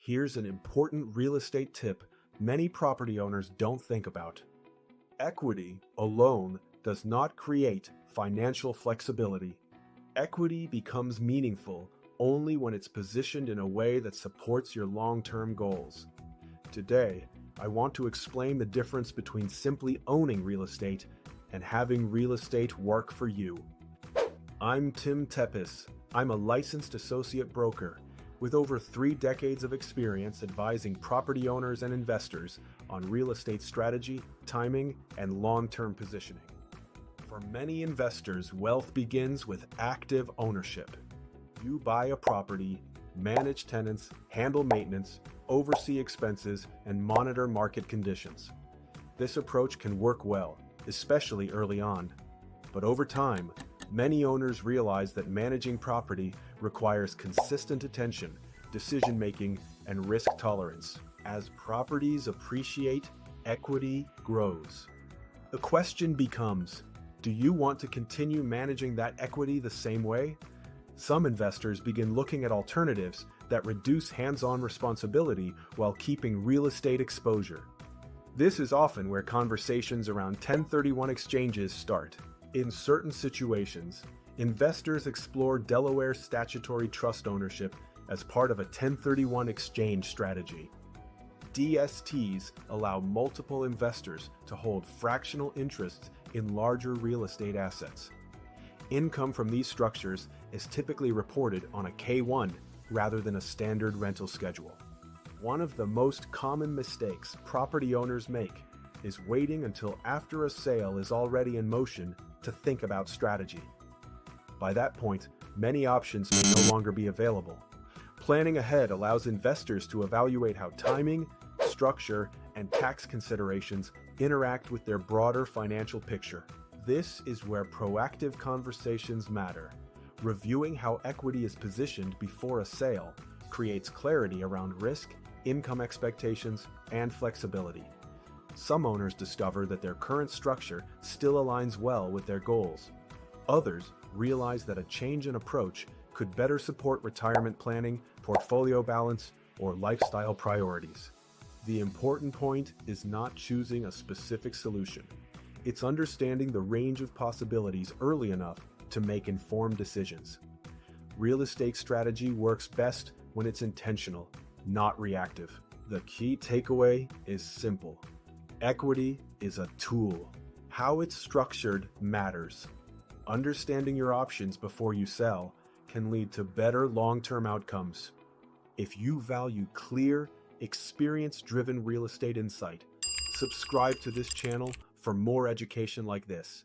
Here's an important real estate tip many property owners don't think about. Equity alone does not create financial flexibility. Equity becomes meaningful only when it's positioned in a way that supports your long-term goals. Today, I want to explain the difference between simply owning real estate and having real estate work for you. I'm Tim Tepes. I'm a licensed associate broker with over 3 decades of experience advising property owners and investors on real estate strategy, timing, and long-term positioning. For many investors, wealth begins with active ownership. You buy a property, manage tenants, handle maintenance, oversee expenses, and monitor market conditions. This approach can work well, especially early on. But over time, many owners realize that managing property requires consistent attention, decision-making, and risk tolerance. As properties appreciate, equity grows. The question becomes, do you want to continue managing that equity the same way? Some investors begin looking at alternatives that reduce hands-on responsibility while keeping real estate exposure. This is often where conversations around 1031 exchanges start. In certain situations, investors explore Delaware statutory trust ownership as part of a 1031 exchange strategy. DSTs allow multiple investors to hold fractional interests in larger real estate assets. Income from these structures is typically reported on a K-1 rather than a standard rental schedule. One of the most common mistakes property owners make is waiting until after a sale is already in motion to think about strategy. By that point, many options may no longer be available. Planning ahead allows investors to evaluate how timing, structure, and tax considerations interact with their broader financial picture. This is where proactive conversations matter. Reviewing how equity is positioned before a sale creates clarity around risk, income expectations, and flexibility. Some owners discover that their current structure still aligns well with their goals. Others realize that a change in approach could better support retirement planning, portfolio balance, or lifestyle priorities. The important point is not choosing a specific solution. It's understanding the range of possibilities early enough to make informed decisions. Real estate strategy works best when it's intentional, not reactive. The key takeaway is simple. Equity is a tool. How it's structured matters. Understanding your options before you sell can lead to better long-term outcomes. If you value clear, experience-driven real estate insight, subscribe to this channel for more education like this.